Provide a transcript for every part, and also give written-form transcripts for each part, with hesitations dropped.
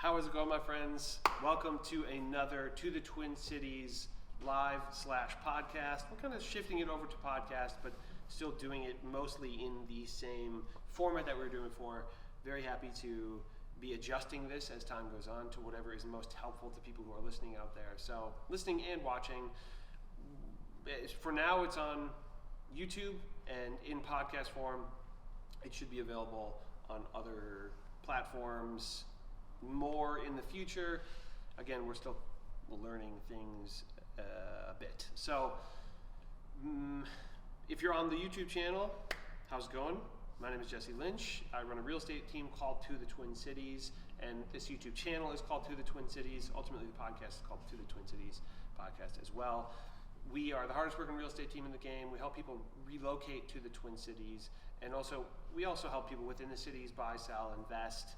How is it going, my friends? Welcome to another To the Twin Cities live/podcast. We're kind of shifting it over to podcast, but still doing it mostly in the same format that we were doing before. Very happy to be adjusting this as time goes on to whatever is most helpful to people who are listening out there. So listening and watching. For now, it's on YouTube and in podcast form. It should be available on other platforms more in the future. Again, we're still learning things a bit. So if you're on the YouTube channel, how's it going? My name is Jesse Lynch. I run a real estate team called To the Twin Cities, and this YouTube channel is called To the Twin Cities. Ultimately, the podcast is called To the Twin Cities podcast as well. We are the hardest working real estate team in the game. We help people relocate to the Twin Cities, and we also help people within the cities buy, sell, invest.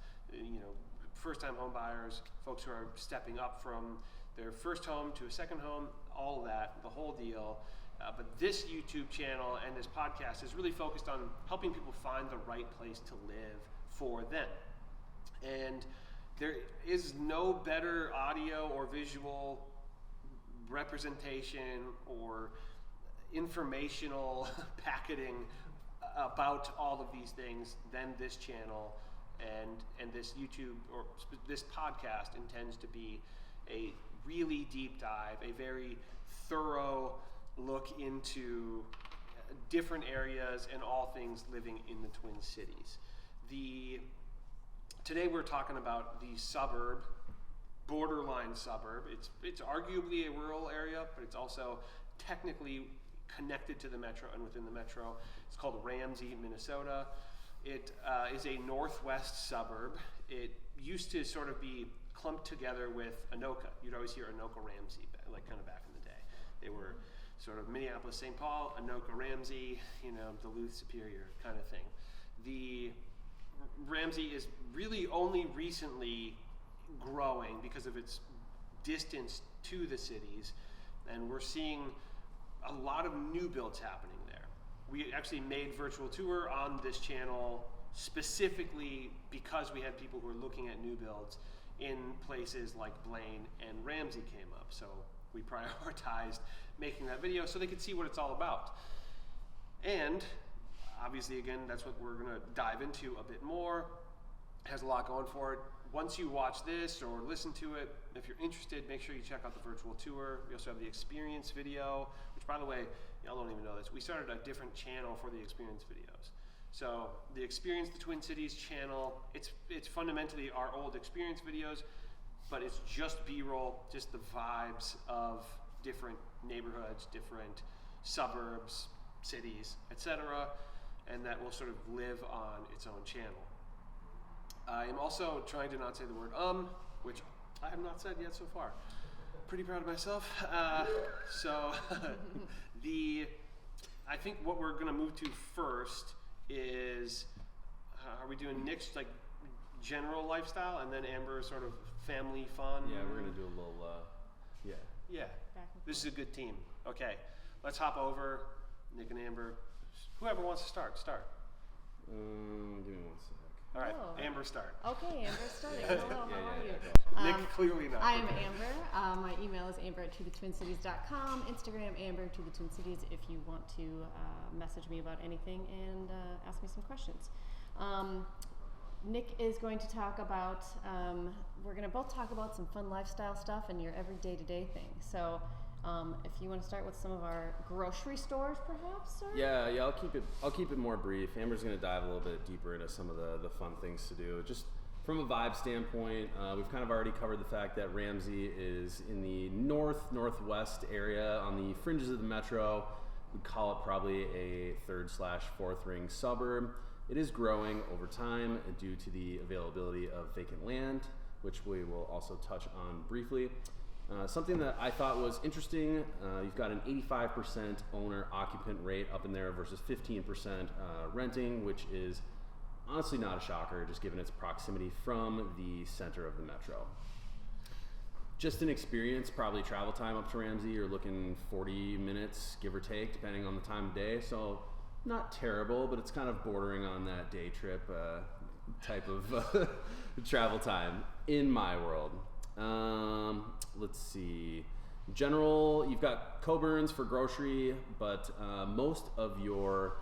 First-time home buyers, folks who are stepping up from their first home to a second home, all of that, the whole deal. But this YouTube channel and this podcast is really focused on helping people find the right place to live for them. And there is no better audio or visual representation or informational packaging about all of these things than this channel. And this YouTube or this podcast intends to be a really deep dive, a very thorough look into different areas and all things living in the Twin Cities. Today we're talking about the suburb, borderline suburb. It's arguably a rural area, but it's also technically connected to the metro and within the metro. It's called Ramsey, Minnesota. It is a northwest suburb. It used to sort of be clumped together with Anoka. You'd always hear Anoka Ramsey, like kind of back in the day. They were sort of Minneapolis, St. Paul, Anoka Ramsey, Duluth, Superior kind of thing. The Ramsey is really only recently growing because of its distance to the cities, and we're seeing a lot of new builds happening there. We actually made virtual tour on this channel specifically because we had people who were looking at new builds in places like Blaine and Ramsey came up. So we prioritized making that video so they could see what it's all about. And obviously, again, that's what we're gonna dive into a bit more. It has a lot going for it. Once you watch this or listen to it, if you're interested, make sure you check out the virtual tour. We also have the experience video, which, by the way, y'all don't even know this. We started a different channel for the experience videos. So the Experience the Twin Cities channel, it's fundamentally our old experience videos, but it's just B-roll, just the vibes of different neighborhoods, different suburbs, cities, etc., and that will sort of live on its own channel. I am also trying to not say the word which I have not said yet so far. Pretty proud of myself. I think what we're gonna move to first is, are we doing Nick's like general lifestyle and then Amber's sort of family fun? Yeah, we're gonna do a little, Yeah, this is a good team. Okay, let's hop over, Nick and Amber. Whoever wants to start. Give me 1 sec. All right, Oh. Amber, start. Okay, Amber's starting. Hello, how are you? Nick, clearly not. I'm Amber. My email is amber@tothetwincities.com. Instagram, amber@tothetwincities if you want to message me about anything and ask me some questions. Nick is going to talk about, we're going to both talk about some fun lifestyle stuff and your every day-to-day thing. So if you want to start with some of our grocery stores, perhaps, sir? Yeah, I'll keep it more brief. Amber's gonna dive a little bit deeper into some of the fun things to do. Just from a vibe standpoint, we've kind of already covered the fact that Ramsey is in the northwest area on the fringes of the metro. We'd call it probably a 3rd/4th ring suburb. It is growing over time due to the availability of vacant land, which we will also touch on briefly. Something that I thought was interesting, you've got an 85% owner-occupant rate up in there versus 15% renting, which is honestly not a shocker, just given its proximity from the center of the metro. Just an experience, probably travel time up to Ramsey, you're looking 40 minutes, give or take, depending on the time of day. So not terrible, but it's kind of bordering on that day trip. type of travel time in my world. Let's see. General, you've got Coburns for grocery, but most of your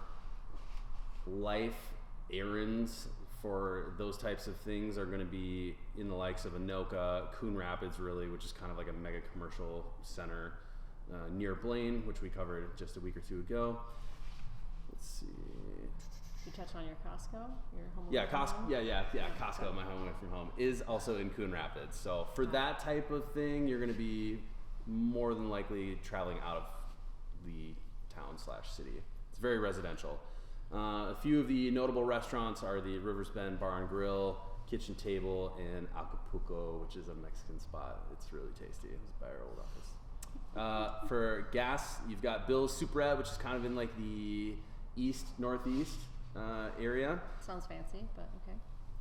life errands for those types of things are going to be in the likes of Anoka, Coon Rapids, really, which is kind of like a mega commercial center near Blaine, which we covered just a week or two ago. Let's see. You touch on your Costco, your home. Yeah, Costco, my home away from home, is also in Coon Rapids. So for that type of thing, you're going to be more than likely traveling out of the town/city. It's very residential. A few of the notable restaurants are the Rivers Bend Bar and Grill, Kitchen Table, and Acapulco, which is a Mexican spot. It's really tasty. It was by our old office. For gas, you've got Bill's Superette, which is kind of in like the northeast area. Sounds fancy, but okay.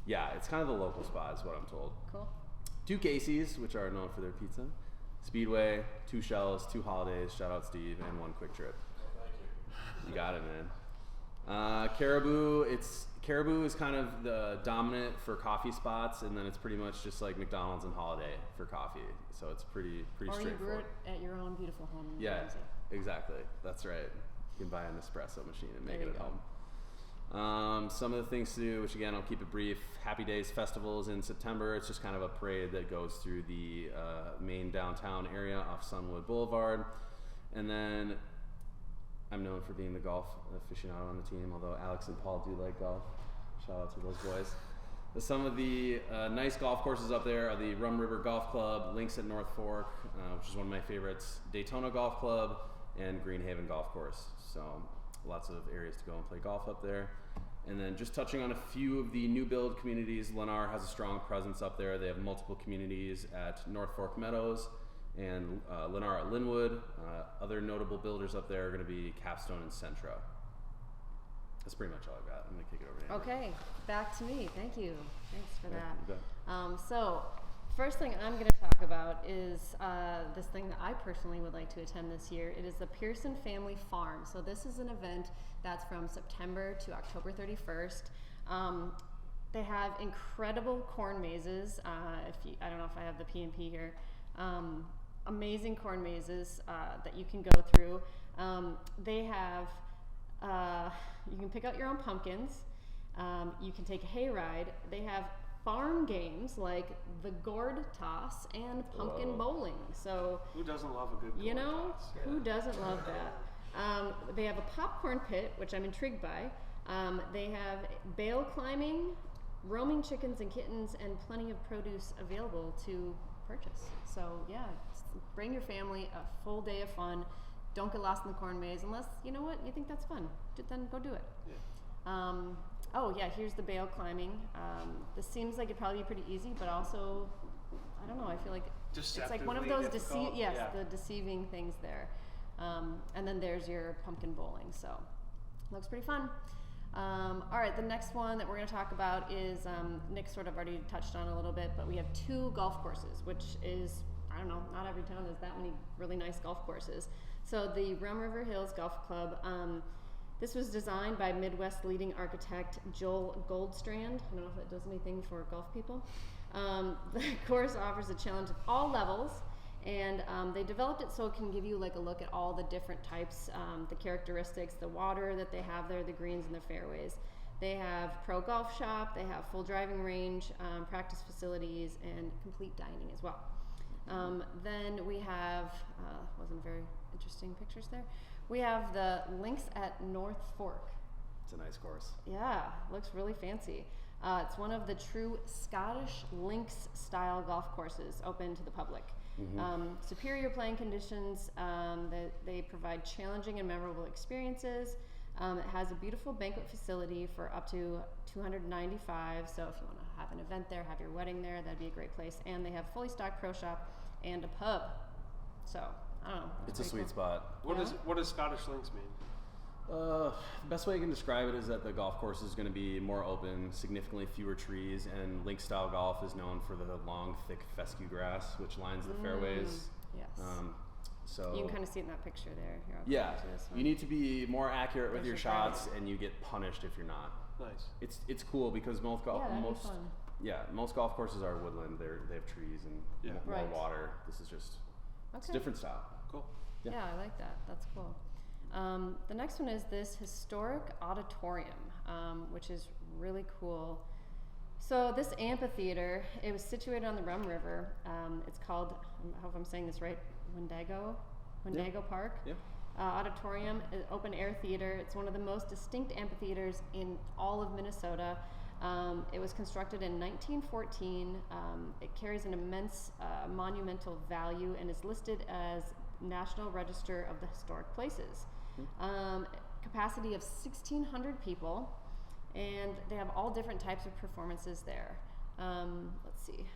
Yeah, it's kind of the local spot is what I'm told. Cool. 2 Casey's, which are known for their pizza. Speedway, 2 Shells, 2 Holidays, shout out Steve, and 1 Quick Trip. Thank you. You got it, man. Caribou is kind of the dominant for coffee spots, and then it's pretty much just like McDonald's and Holiday for coffee. So it's pretty Or you straightforward. brew it at your own beautiful home in Yeah, Ramsey. exactly. That's right. You can buy an espresso machine and make There it you at go. home. Some of the things to do, which again I'll keep it brief. Happy Days festivals in September. It's just kind of a parade that goes through the main downtown area off Sunwood Boulevard, and then I'm known for being the golf aficionado on the team, although Alex and Paul do like golf. Shout out to those boys. Some of the nice golf courses up there are the Rum River Golf Club, Links at North Fork, which is one of my favorites, Daytona Golf Club, and Greenhaven Golf Course. So lots of areas to go and play golf up there. And then just touching on a few of the new build communities, Lennar has a strong presence up there. They have multiple communities at North Fork Meadows and Lennar at Linwood. Other notable builders up there are going to be Capstone and Centra. That's pretty much all I've got. I'm going to kick it over to Amber. Okay, back to me. Thank you. Thanks for Yeah, you bet. that. So, first thing I'm going to talk about is this thing that I personally would like to attend this year. It is the Pearson Family Farm. So this is an event that's from September to October 31st. They have incredible corn mazes. I don't know if I have the P&P here. Amazing corn mazes that you can go through. They have, you can pick out your own pumpkins. You can take a hayride. They have farm games like the gourd toss and pumpkin bowling. So Who doesn't love a good you corn know, toss? who doesn't love that? They have a popcorn pit, which I'm intrigued by. They have bale climbing, roaming chickens and kittens, and plenty of produce available to purchase. So yeah, bring your family, a full day of fun. Don't get lost in the corn maze unless, you know what, you think that's fun. Then go do it. Yeah. Oh yeah, here's the bale climbing. This seems like it'd probably be pretty easy, but also, I don't know, I feel like it's like one of those Deceptively difficult. the deceiving things there. And then there's your pumpkin bowling, so looks pretty fun. All right, the next one that we're going to talk about is, Nick sort of already touched on a little bit, but we have 2 golf courses, which is, I don't know, not every town has that many really nice golf courses. So the Rum River Hills Golf Club, this was designed by Midwest leading architect Joel Goldstrand. I don't know if that does anything for golf people. The course offers a challenge of all levels, and they developed it so it can give you like a look at all the different types, the characteristics, the water that they have there, the greens and the fairways. They have pro golf shop, they have full driving range, practice facilities, and complete dining as well. Then we have, wasn't very interesting pictures there. We have the Links at North Fork. It's a nice course. Yeah, looks really fancy. It's one of the true Scottish links style golf courses open to the public. Superior playing conditions, they provide challenging and memorable experiences. It has a beautiful banquet facility for up to 295, so if you want to have an event there, have your wedding there, that'd be a great place. And they have fully stocked pro shop and a pub. So, I don't know. It's a sweet spot. What Yeah. does Scottish links mean? The best way I can describe it is that the golf course is going to be more open, significantly fewer trees, and link style golf is known for the long, thick fescue grass, which lines the fairways. Yes. So You can kind of see it in that picture there. Here, I'll yeah, come to this one. you need to be more accurate with There's your your shots, and you get punished if you're not. Nice. It's cool because most golf Yeah, that'd be fun. most golf courses are woodland. They have trees and more Right. water. This is just it's a Okay. different style. Cool. Yeah. Yeah, I like that. That's cool. The next one is this historic auditorium, which is really cool. So this amphitheater, it was situated on the Rum River. It's called, I hope I'm saying this right, Wendigo Park. Yeah. Auditorium, open air theater. It's one of the most distinct amphitheaters in all of Minnesota. It was constructed in 1914. It carries an immense monumental value and is listed as National Register of the Historic Places. Capacity of 1,600 people, and they have all different types of performances there. Let's see.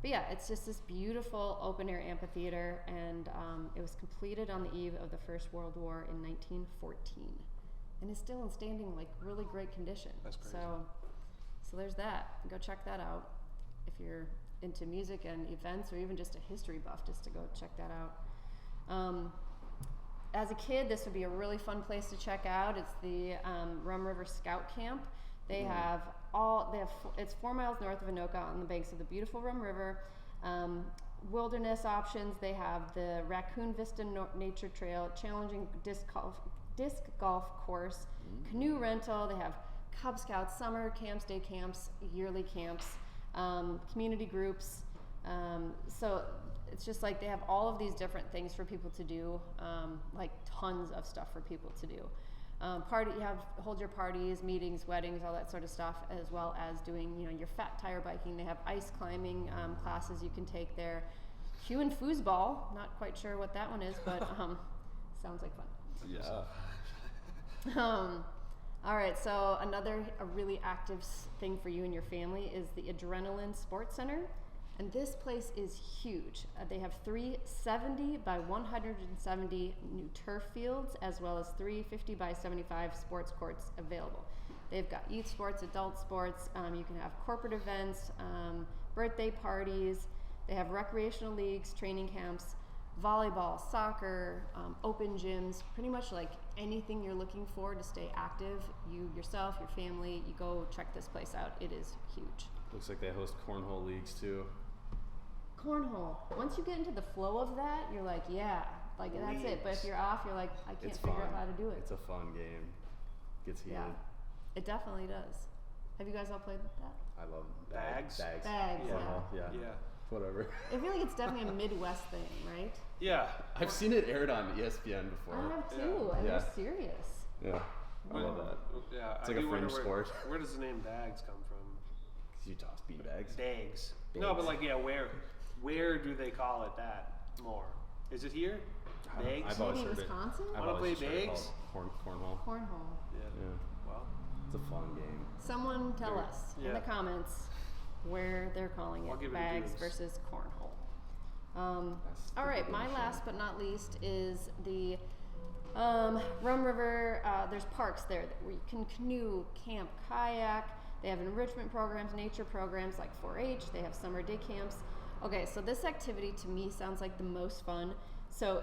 But yeah, it's just this beautiful open-air amphitheater, and it was completed on the eve of the First World War in 1914, and is still in standing, like, really great condition. That's crazy. So there's that. Go check that out if you're into music and events, or even just a history buff, just to go check that out. As a kid, this would be a really fun place to check out. It's the Rum River Scout Camp. They have it's 4 miles north of Anoka on the banks of the beautiful Rum River. Wilderness options. They have the Raccoon Vista Nature Trail, challenging disc golf course, canoe rental. They have Cub Scouts, summer camps, day camps, yearly camps, community groups. So it's just like they have all of these different things for people to do, like tons of stuff for people to do. Hold your parties, meetings, weddings, all that sort of stuff, as well as doing, your fat tire biking. They have ice climbing classes you can take there. Hue and foosball, not quite sure what that one is, but sounds like fun. Yeah. All right, so a really active thing for you and your family is the Adrenaline Sports Center. And this place is huge. They have 3 70 by 170 new turf fields, as well as 3 50 by 75 sports courts available. They've got youth sports, adult sports. You can have corporate events, birthday parties. They have recreational leagues, training camps, volleyball, soccer, open gyms, pretty much like anything you're looking for to stay active. You yourself, your family, you go check this place out. It is huge. Looks like they host cornhole leagues too. Cornhole. Once you get into the flow of that, you're like, that's it. But if you're off, you're like, I can't figure out how to do it. It's a fun game. Gets heated. Yeah, it definitely does. Have you guys all played that? I love Bags. Bags, Cornhole, yeah. yeah. Whatever. I feel like it's definitely a Midwest thing, right? Yeah. I've seen it aired on ESPN before. I have too, and Yeah. they're serious. Yeah. I love that. Yeah. It's I like a do wonder fringe sport. Where does the name Bags come from? 'Cause you toss beanbags. Dags. No, but like, where do they call it that more? Is it here? Dags? I've always Maybe heard Wisconsin? I've Wanna always play just heard it Dags? called cornhole. Cornhole. Yeah. Yeah. Well, It's a fun game. Someone tell Very- us in yeah. the comments where they're calling I'll give it, it a bags goose. versus cornhole. That's All the right, my definition. last but not least is the Rum River. There's parks there where you can canoe, camp, kayak. They have enrichment programs, nature programs like 4-H. They have summer day camps. Okay, so this activity to me sounds like the most fun. So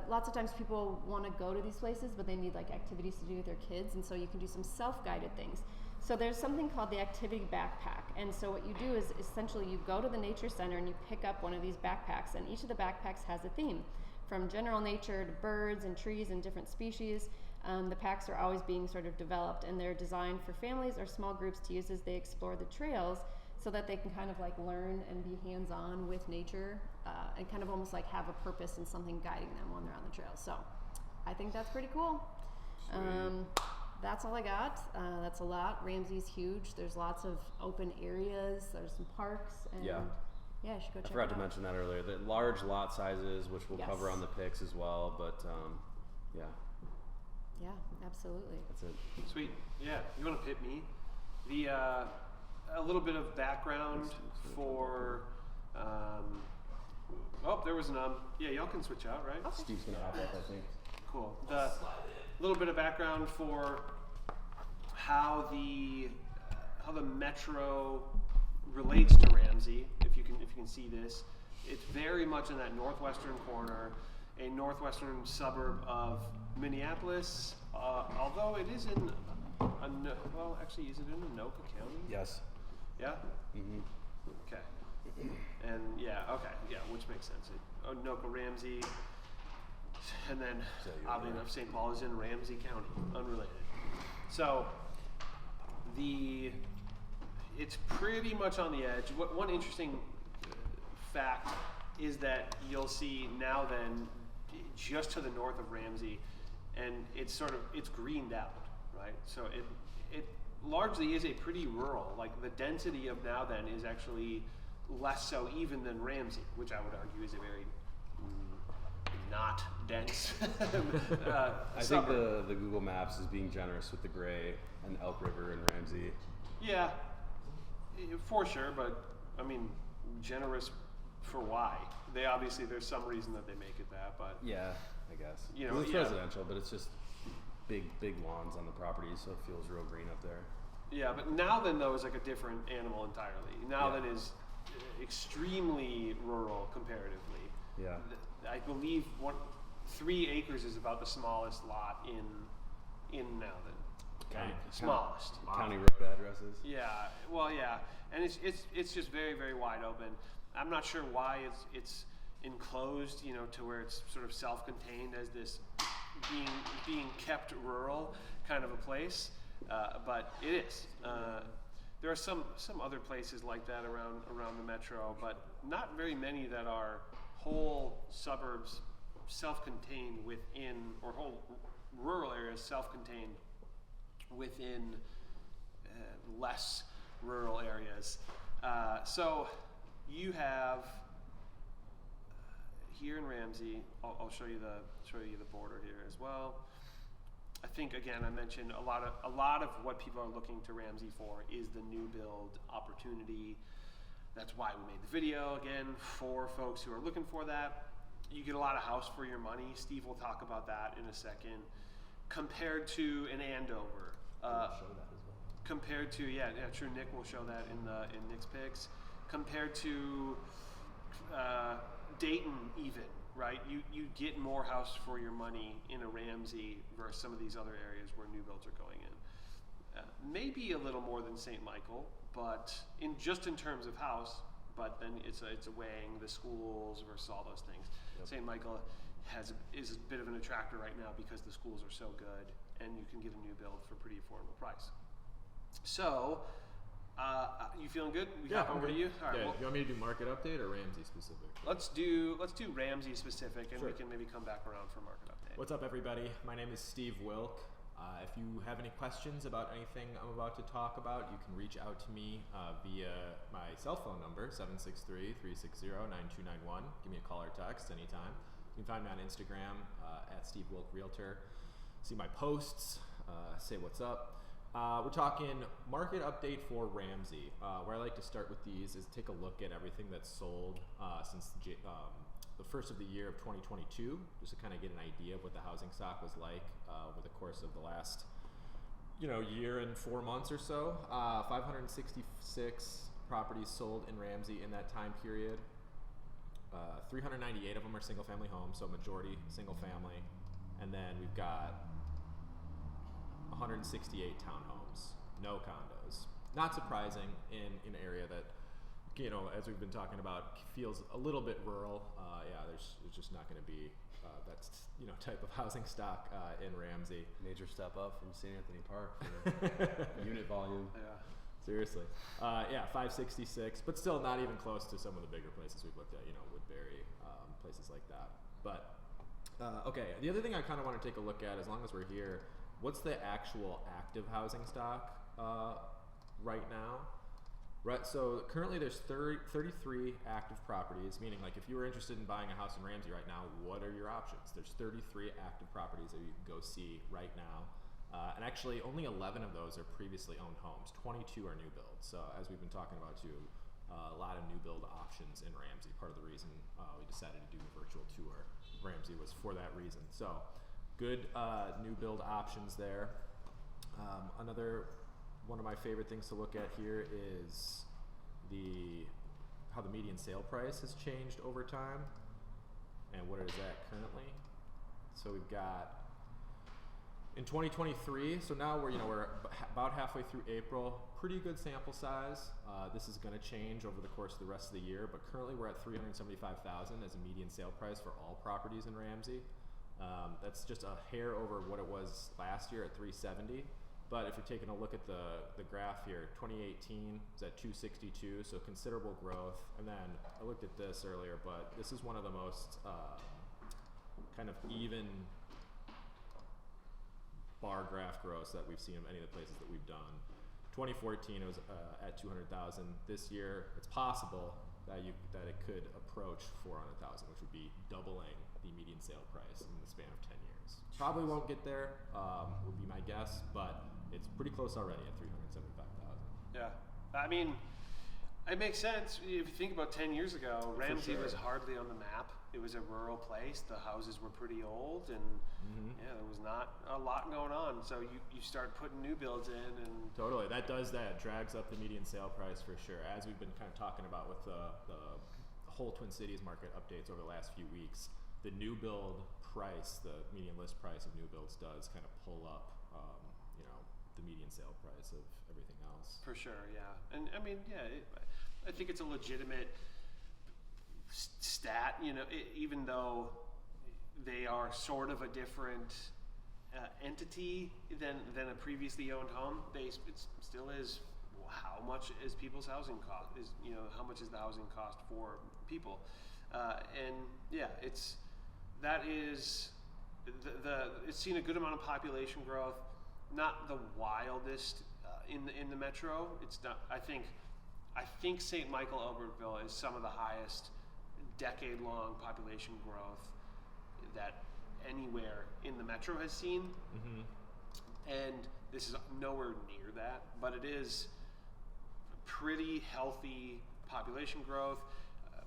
lots of times people want to go to these places, but they need like activities to do with their kids, and so you can do some self-guided things. So there's something called the activity backpack, and so what you do is essentially you go to the nature center and you pick up one of these backpacks, and each of the backpacks has a theme, from general nature to birds and trees and different species. The packs are always being sort of developed, and they're designed for families or small groups to use as they explore the trails, so that they can kind of like learn and be hands-on with nature, and kind of almost like have a purpose and something guiding them when they're on the trail. So I think that's pretty cool. That's all I got. That's a lot. Ramsey's huge. There's lots of open areas. There's some parks. And Yeah. Yeah, you should go check I forgot it to out. mention that earlier. The large lot sizes, which we'll Yes. cover on the picks as well, but yeah, Yeah, absolutely. that's it. sweet. Yeah. You want to pit me? The a little bit of background for. There was an Yeah, y'all can switch out, right? Steve's gonna hop up, I think. Cool. The little bit of background for how the metro relates to Ramsey. If you can see this, it's very much in that northwestern corner, a northwestern suburb of Minneapolis. Although it is in well, actually, is it in Anoka County? Yes. Yeah? Mm-hmm. Okay. And which makes sense. Anoka, Ramsey, and then oddly enough, St. Paul is in Ramsey County, unrelated. So it's pretty much on the edge. One interesting fact is that you'll see now then just to the north of Ramsey, and it's greened out, right? So it largely is a pretty rural, like the density of now then is actually less so even than Ramsey, which I would argue is a very not dense I think the Google Maps is being generous with the gray and Elk River and Ramsey. Yeah, for sure, but I mean, generous for why? There's some reason that they make it that, but yeah, I guess. It's yeah. residential, but it's just big lawns on the property, so it feels real green up there. Yeah, but now then though is like a different animal entirely. Now then is extremely rural comparatively. Yeah. I believe 3 acres is about the smallest lot in Nowthen. Okay. Smallest. County road addresses. Yeah. Well, yeah, and it's just very, very wide open. I'm not sure why it's enclosed, to where it's sort of self-contained as this being kept rural kind of a place, but it is. There are some other places like that around the metro, but not very many that are whole suburbs self-contained within, or whole rural areas self-contained within less rural areas. So you have here in Ramsey. I'll show you the border here as well. I think again I mentioned a lot of what people are looking to Ramsey for is the new build opportunity. That's why we made the video again for folks who are looking for that. You get a lot of house for your money. Steve will talk about that in a second. Compared to an Andover, show that as well. Compared to true. Nick will show that in Nick's picks. Compared to Dayton, even right, you get more house for your money in a Ramsey versus some of these other areas where new builds are going in. Maybe a little more than St. Michael, but in terms of house. But then it's a weighing the schools versus all those things. Yep. St. Michael is a bit of an attractor right now because the schools are so good, and you can get a new build for a pretty affordable price. So, you feeling good? We got over to you. All right. Yeah. You want me to do market update or Ramsey specific? Let's do Ramsey specific, and Sure. we can maybe come back around for market update. What's up, everybody? My name is Steve Wilk. If you have any questions about anything I'm about to talk about, you can reach out to me via my cell phone number, 763-360-9291. Give me a call or text anytime. You can find me on Instagram at Steve Wilk Realtor. See my posts, say what's up. We're talking market update for Ramsey. Where I like to start with these is take a look at everything that's sold since the first of the year of 2022, just to kind of get an idea of what the housing stock was like over the course of the last year and 4 months or so. 566 properties sold in Ramsey in that time period. 398 of them are single family homes, so majority single family. And then we've got 168 townhomes, no condos. Not surprising in an area that, as we've been talking about, feels a little bit rural. There's just not going to be that type of housing stock in Ramsey. Major step up from St. Anthony Park for unit volume. Yeah. Seriously. 566, but still not even close to some of the bigger places we've looked at, Woodbury, places like that. But, okay, the other thing I kind of want to take a look at, as long as we're here, what's the actual active housing stock right now? Right, so currently there's 33 active properties, meaning like if you were interested in buying a house in Ramsey right now, what are your options? There's 33 active properties that you can go see right now. And actually only 11 of those are previously owned homes. 22 are new builds. So as we've been talking about too, a lot of new build options in Ramsey. Part of the reason we decided to do the virtual tour of Ramsey was for that reason. So good new build options there. Another one of my favorite things to look at here is how the median sale price has changed over time and what it is at currently. So we've got In 2023, so now we're about halfway through April. Pretty good sample size. This is going to change over the course of the rest of the year, but currently we're at 375,000 as a median sale price for all properties in Ramsey. That's just a hair over what it was last year at 370. But if you're taking a look at the graph here, 2018 is at 262, so considerable growth. And then I looked at this earlier, but this is one of the most kind of even bar graph growths that we've seen in any of the places that we've done. 2014 it was at 200,000. This year it's possible that it could approach 400,000, which would be doubling the median sale price in the span of 10 years. Probably won't get there, would be my guess, but it's pretty close already at 375,000. Yeah, I mean, it makes sense. If you think about 10 years ago, Ramsey was hardly on the map. It was a rural place. The houses were pretty old, and yeah, there was not a lot going on. So you start putting new builds in, and totally, that drags up the median sale price for sure. As we've been kind of talking about with the whole Twin Cities market updates over the last few weeks, the new build price, the median list price of new builds does kind of pull up, the median sale price of everything else. For sure, yeah. And I mean, yeah, I think it's a legitimate stat, even though they are sort of a different entity than a previously owned home. It still is how much is people's housing cost, how much is the housing cost for people. And yeah, it's seen a good amount of population growth. Not the wildest in the metro. It's not. I think St. Michael Albertville is some of the highest decade-long population growth that anywhere in the metro has seen, and this is nowhere near that. But it is pretty healthy population growth.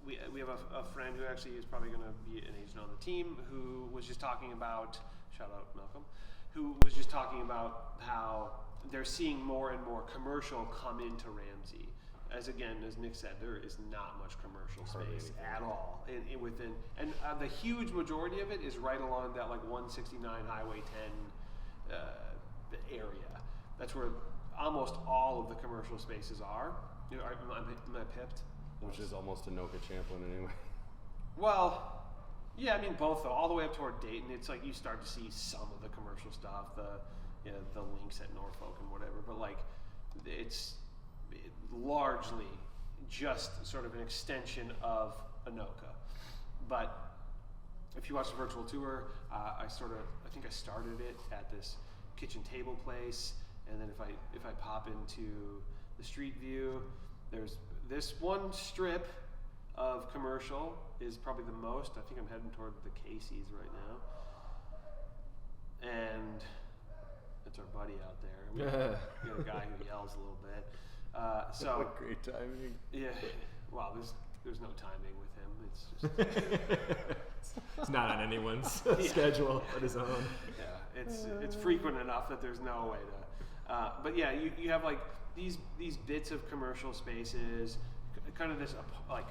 We have a friend who actually is probably going to be an agent on the team who was just talking about, shout out Malcolm, who was just talking about how they're seeing more and more commercial come into Ramsey. As Nick said, there is not much commercial space at all within, and the huge majority of it is right along that 169 Highway 10 area. That's where almost all of the commercial spaces are. Am I pipped? Which is almost Anoka Champlin anyway. Well, yeah, I mean both though. All the way up toward Dayton, it's like you start to see some of the commercial stuff, the links at Norfolk and whatever. But it's largely just sort of an extension of Anoka. But if you watch the virtual tour, I think I started it at this kitchen table place, and then if I pop into the street view, there's this one strip of commercial is probably the most. I think I'm heading toward the Casey's right now, and that's our buddy out there. We got a guy who yells a little bit. So great timing. Yeah. Well, there's no timing with him. It's just it's not on anyone's schedule but his own. Yeah, it's frequent enough that there's no way to. But yeah, you have these bits of commercial spaces, kind of this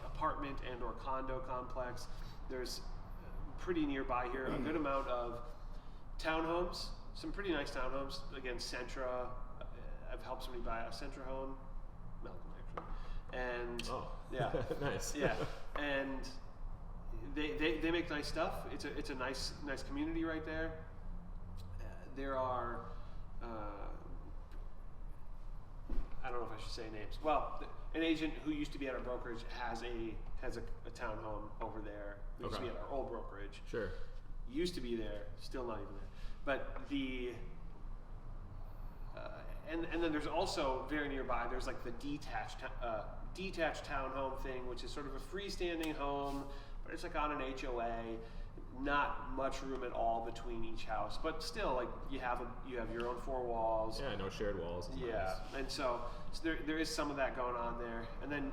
apartment and or condo complex. There's pretty nearby here a good amount of townhomes, some pretty nice townhomes. Again, Centra. I've helped somebody buy a Centra home, Malcolm actually, and yeah, nice. Yeah, and they make nice stuff. It's a nice community right there. There are. I don't know if I should say names. Well, an agent who used to be at our brokerage has a townhome over there. It used to be at our old brokerage. Sure. Used to be there, still not even there. But and then there's also very nearby. There's the detached townhome thing, which is sort of a freestanding home, but it's on an HOA. Not much room at all between each house, but still, you have your own four walls. Yeah, no shared walls. Yeah, nice. And so there is some of that going on there. And then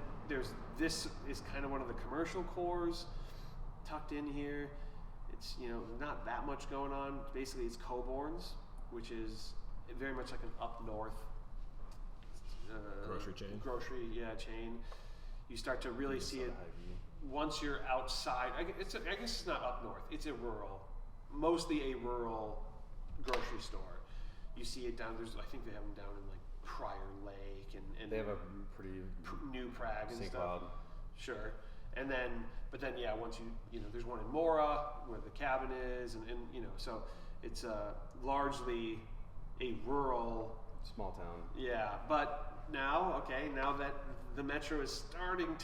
this is kind of one of the commercial cores tucked in here. It's not that much going on. Basically, it's Coborn's, which is very much like an up north grocery chain. Chain. You start to really see it. Once you're outside, I guess it's not up north. It's mostly a rural grocery store. You see it down. I think they have them down in like Prior Lake and They have a pretty New Prague and St. stuff. Cloud. Sure. And then, yeah, once there's one in Mora where the cabin is, and so it's largely a rural, small town. yeah. But now that the metro is starting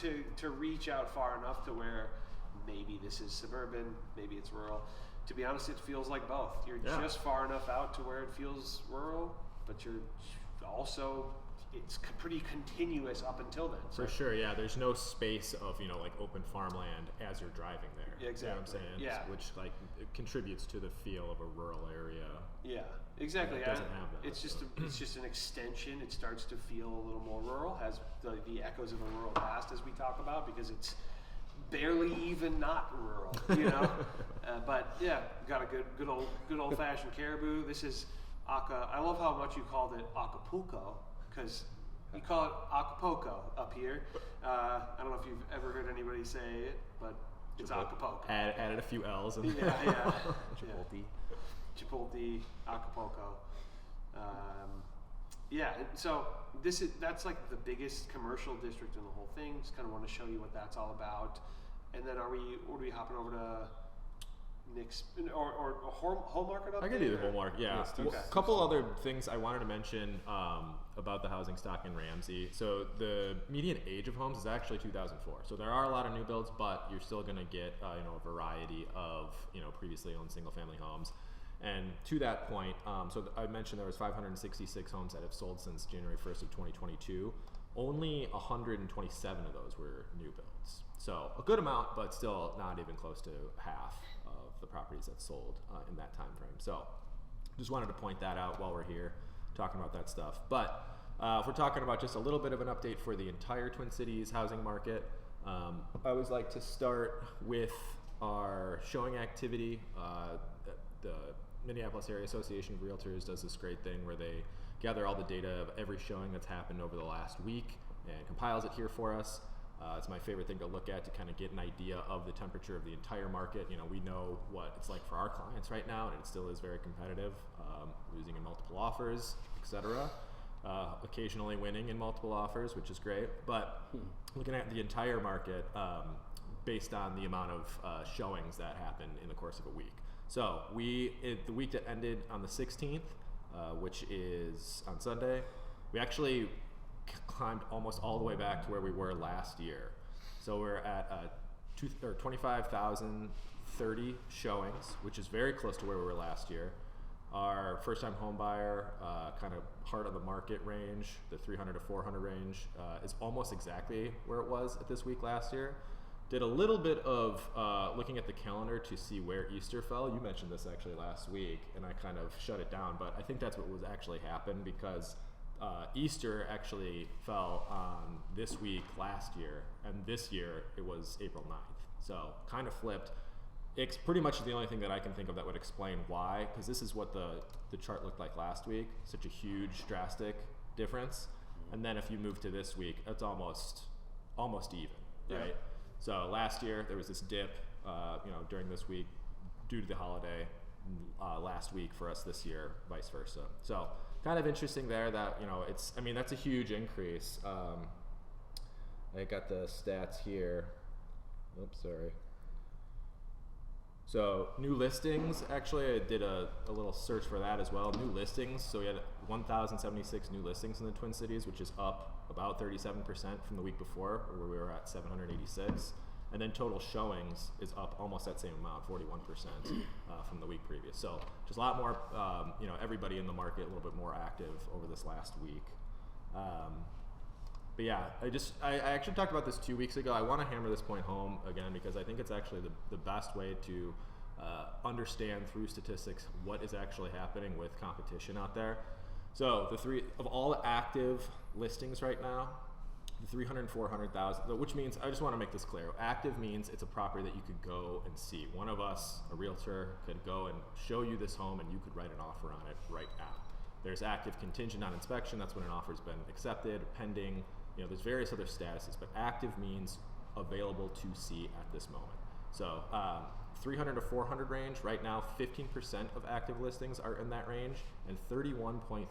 to reach out far enough to where maybe this is suburban, maybe it's rural. To be honest, it feels like both. You're just far enough out to where it feels rural, but you're also, it's pretty continuous up until then. So. For sure, yeah. There's no space of like open farmland as you're driving there. Yeah, exactly. You know what I'm saying? Yeah. Which like it contributes to the feel of a rural area. Yeah, exactly. It doesn't have that. It's just an extension. It starts to feel a little more rural, has the echoes of a rural past as we talk about, because it's barely even not rural, but yeah, got a good old fashioned caribou. This is I love how much you called it Acapulco, because you call it Acapulco up here. I don't know if you've ever heard anybody say it, but it's Acapulco. Added a few L's. And Yeah. Chipotle. Chipotle, Acapulco. So that's like the biggest commercial district in the whole thing. Just kind of want to show you what that's all about. And then are we hopping over to Nick's or home market update? I can do the whole market. Yeah. Yes, A okay. couple other things I wanted to mention about the housing stock in Ramsey. So the median age of homes is actually 2004. So there are a lot of new builds, but you're still going to get a variety of previously owned single family homes. And to that point, I mentioned there was 566 homes that have sold since January 1st of 2022. Only 127 of those were new builds. So a good amount, but still not even close to half of the properties that sold in that time frame. So just wanted to point that out while we're here talking about that stuff. But if we're talking about just a little bit of an update for the entire Twin Cities housing market, I always like to start with our showing activity. The Minneapolis Area Association of Realtors does this great thing where they gather all the data of every showing that's happened over the last week and compiles it here for us. It's my favorite thing to look at to kind of get an idea of the temperature of the entire market. We know what it's like for our clients right now, and it still is very competitive, losing in multiple offers, etc. Occasionally winning in multiple offers, which is great. But looking at the entire market based on the amount of showings that happened in the course of a week. So the week that ended on the 16th, which is on Sunday, we actually climbed almost all the way back to where we were last year. So we're at 25,030 showings, which is very close to where we were last year. Our first-time home buyer, kind of heart of the market range, the 300 to 400 range, is almost exactly where it was at this week last year. Did a little bit of looking at the calendar to see where Easter fell. You mentioned this actually last week, and I kind of shut it down, but I think that's what was actually happened, because Easter actually fell on this week last year, and this year it was April 9th. So kind of flipped. It's pretty much the only thing that I can think of that would explain why, because this is what the chart looked like last week. Such a huge, drastic difference. And then if you move to this week, it's almost even, right? Yeah. So last year there was this dip, during this week due to the holiday. Last week for us this year, vice versa. So kind of interesting there that that's a huge increase. I got the stats here. Oops, sorry. So new listings, actually I did a little search for that as well. New listings, so we had 1,076 new listings in the Twin Cities, which is up about 37% from the week before, where we were at 786. And then total showings is up almost that same amount, 41% from the week previous. So just a lot more, everybody in the market a little bit more active over this last week. But yeah, I actually talked about this 2 weeks ago. I want to hammer this point home again, because I think it's actually the best way to understand through statistics what is actually happening with competition out there. So of all the active listings right now, the 300, 400,000, which means, I just want to make this clear, active means it's a property that you could go and see. One of us, a realtor, could go and show you this home and you could write an offer on it right now. There's active contingent on inspection, that's when an offer's been accepted, pending, there's various other statuses, but active means available to see at this moment. So 300 to 400 range, right now 15% of active listings are in that range, and 31.3%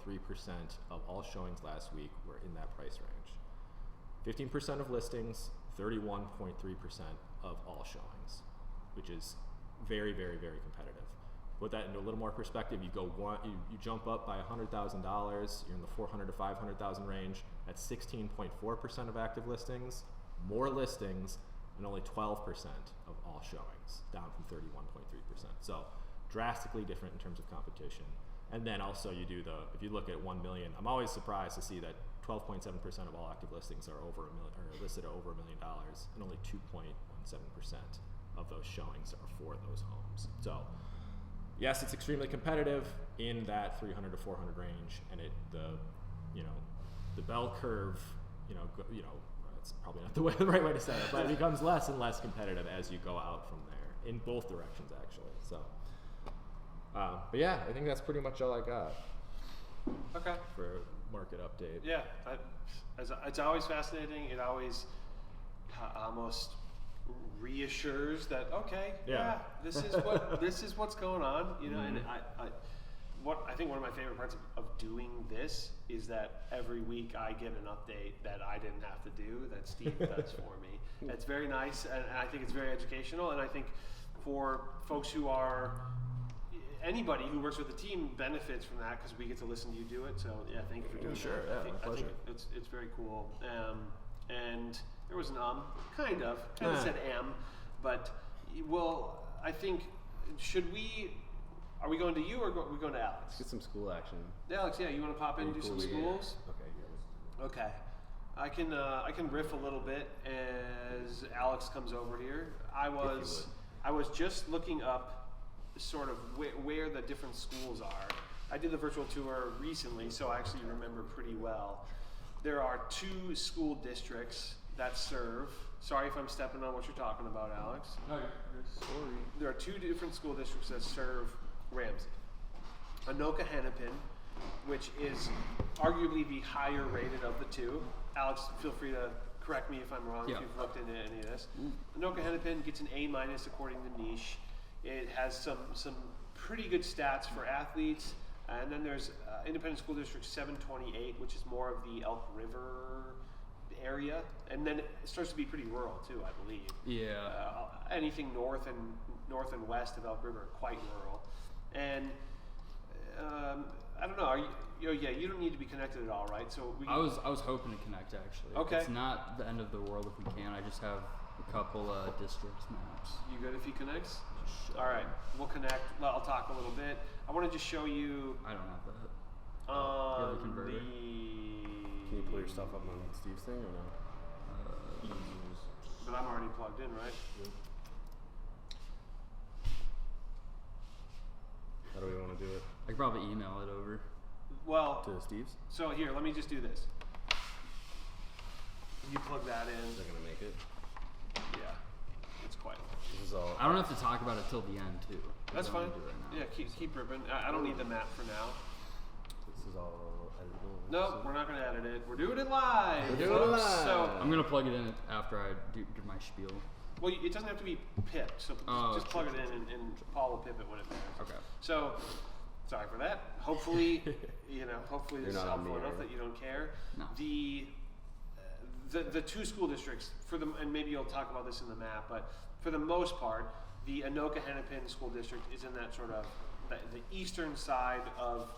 of all showings last week were in that price range. 15% of listings, 31.3% of all showings, which is very, very, very competitive. Put that into a little more perspective, you jump up by $100,000, you're in the 400 to 500,000 range, that's 16.4% of active listings, more listings, and only 12% of all showings, down from 31.3%. So drastically different in terms of competition. And then also if you look at 1 million, I'm always surprised to see that 12.7% of all active listings are listed at over $1 million, and only 2.17% of those showings are for those homes. So yes, it's extremely competitive in that 300 to 400 range, and the bell curve, it's probably not the right way to say it, but it becomes less and less competitive as you go out from there, in both directions actually. So, but yeah, I think that's pretty much all I got. Okay. For market update. Yeah, it's always fascinating. It always almost reassures that this is what's going on. And I think one of my favorite parts of doing this is that every week I get an update that I didn't have to do, that Steve does for me. It's very nice, and I think it's very educational, and I think for folks anybody who works with the team benefits from that, because we get to listen to you do it. So yeah, thank you for doing Sure, that. yeah, my pleasure. I think it's very cool. And there was an kind of said but I think are we going to you or are we going to Alex? Let's get some school action. Alex, yeah, you want to pop in and do some schools? Okay, yeah. Okay. I can riff a little bit as Alex comes over here. I was just looking up sort of where the different schools are. I did the virtual tour recently, so I actually remember pretty well. There are 2 school districts that serve. Sorry if I'm stepping on what you're talking about, Alex. No, you're sorry. There are 2 different school districts that serve Ramsey. Anoka Hennepin, which is arguably the higher rated of the 2. Alex, feel free to correct me if I'm wrong, if you've looked into any of this. Anoka Hennepin gets an A- according to Niche. It has some pretty good stats for athletes. And then there's Independent School District 728, which is more of the Elk River area. And then it starts to be pretty rural too, I believe. Yeah. Anything north and west of Elk River are quite rural. And I don't know. You don't need to be connected at all, right? So I was hoping to connect actually. Okay. It's not the end of the world if we can. I just have a couple districts maps. You good if he connects? All right, we'll connect. I'll talk a little bit. I want to just show you. I don't have that. You have a converter? Can you pull your stuff up on Steve's thing or no? But I'm already plugged in, right? How do we want to do it? I could probably email it over. Well, To Steve's? so here, let me just do this. You plug that in. Is that going to make it? Yeah, it's quite. This is all. I don't have to talk about it till the end too. That's I don't fine. wanna do it right now. Yeah, keep ripping. I don't need the map for now. This is all editable. No, we're not going to edit it. We're doing it live. We're doing it folks. live. So, I'm gonna plug it in after I do my spiel. well, it doesn't have to be pipped. So just plug it in, and Paul will pip it when it matters. Okay. So, sorry for that. Hopefully, hopefully this You're is not on helpful me, enough right? that you don't care. No. The 2 school districts and maybe you'll talk about this in the map, but for the most part, the Anoka Hennepin School District is in that sort of the eastern side of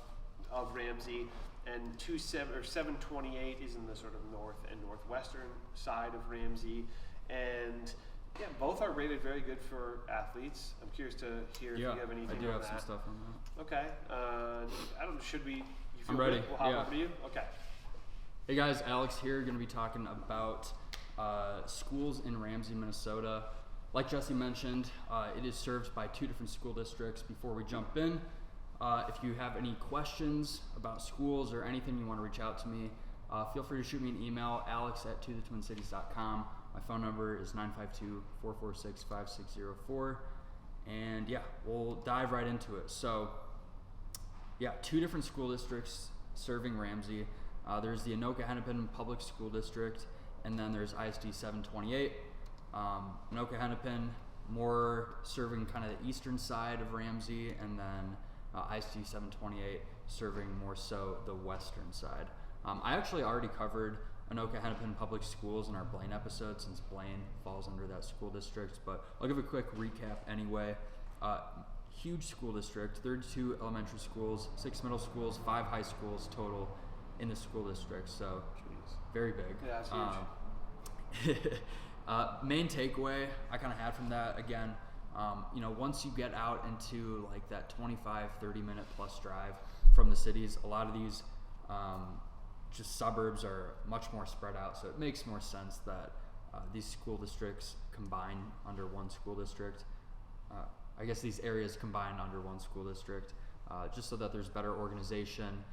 Ramsey, and 728 is in the sort of north and northwestern side of Ramsey, and yeah, both are rated very good for athletes. I'm curious to hear if you have anything I do on have that. some stuff on that. Okay. I don't. Should we? You feel I'm ready, good? We'll hop yeah. over to you. Okay. Hey guys, Alex here. Going to be talking about schools in Ramsey, Minnesota. Like Jesse mentioned, it is served by 2 different school districts. Before we jump in, if you have any questions about schools or anything you want to reach out to me, feel free to shoot me an email, alex@tothetwincities.com. My phone number is 952-446-5604. And yeah, we'll dive right into it. So yeah, 2 different school districts serving Ramsey. There's the Anoka Hennepin Public School District, and then there's ISD 728. Anoka Hennepin more serving kind of the eastern side of Ramsey, and then ISD 728 serving more so the western side. I actually already covered Anoka Hennepin Public Schools in our Blaine episode, since Blaine falls under that school district, but I'll give a quick recap anyway. Huge school district, 32 elementary schools, 6 middle schools, 5 high schools total in the school district, so very big. Yeah, it's huge. Main takeaway I kind of had from that, again, once you get out into like that 25, 30 minute plus drive from the cities, a lot of these just suburbs are much more spread out, so it makes more sense that these school districts combine under one school district. I guess these areas combine under one school district, just so that there's better organization,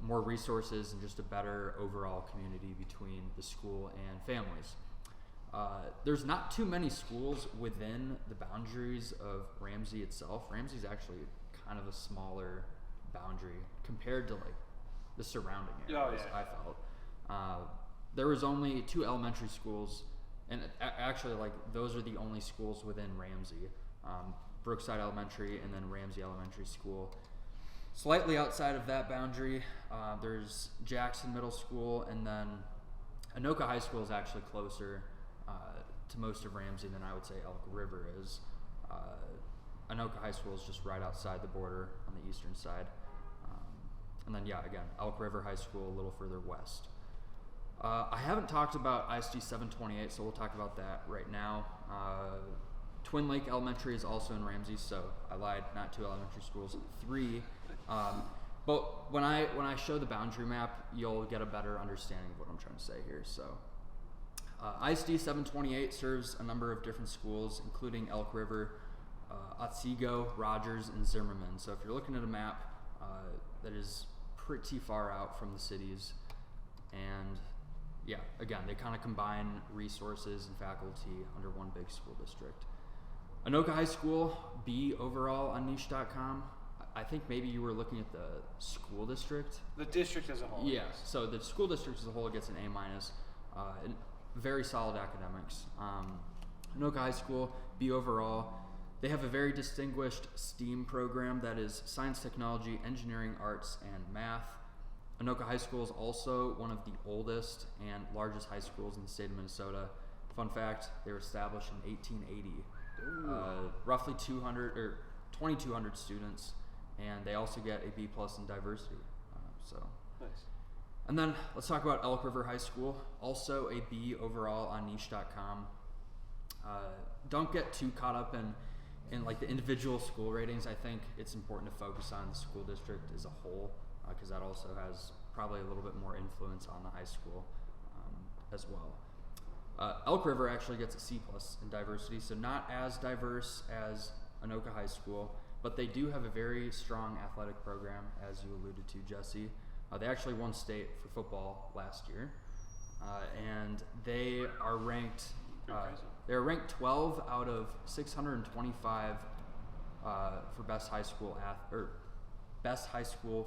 more resources, and just a better overall community between the school and families. There's not too many schools within the boundaries of Ramsey itself. Ramsey's actually kind of a smaller boundary compared to like the surrounding areas. I felt there was only 2 elementary schools, and actually like those are the only schools within Ramsey. Brookside Elementary and then Ramsey Elementary School. Slightly outside of that boundary, there's Jackson Middle School, and then Anoka High School is actually closer to most of Ramsey than I would say Elk River is. Anoka High School is just right outside the border on the eastern side. And then again, Elk River High School a little further west. I haven't talked about ISD 728, so we'll talk about that right now. Twin Lake Elementary is also in Ramsey, so I lied, not 2 elementary schools, 3. But when I show the boundary map, you'll get a better understanding of what I'm trying to say here. So ISD 728 serves a number of different schools, including Elk River, Otsego, Rogers, and Zimmerman. So if you're looking at a map that is pretty far out from the cities, and again, they kind of combine resources and faculty under one big school district. Anoka High School, B overall on niche.com. I think maybe you were looking at the school district. The district as a whole. Yeah, so the school district as a whole gets an A-. And very solid academics. Anoka High School, B overall. They have a very distinguished STEAM program that is science, technology, engineering, arts, and math. Anoka High School is also one of the oldest and largest high schools in the state of Minnesota. Fun fact, they were established in 1880. Roughly 2,200 students, and they also get a B+ in diversity. Nice. And then let's talk about Elk River High School, also a B overall on niche.com. Don't get too caught up in like the individual school ratings. I think it's important to focus on the school district as a whole, because that also has probably a little bit more influence on the high school as well. Elk River actually gets a C+ in diversity, so not as diverse as Anoka High School, but they do have a very strong athletic program, as you alluded to, Jesse. They actually won state for football last year, and they are ranked. They're ranked 12 out of 625 for best high school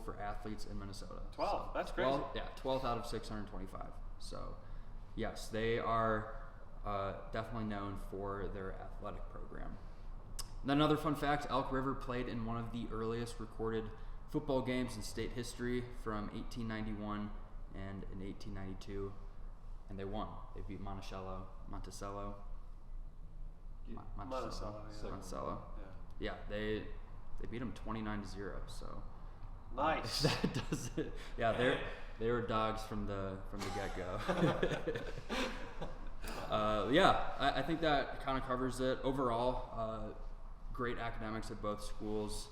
for athletes in Minnesota. 12. So That's crazy. 12th out of 625. So, yes, they are definitely known for their athletic program. And then another fun fact, Elk River played in one of the earliest recorded football games in state history from 1891 and in 1892, and they won. They beat Monticello. Monticello, Yeah, they beat them 29-0. So nice. That does it. Yeah, they were dogs from the get go. I think that kind of covers it. Overall, great academics at both schools,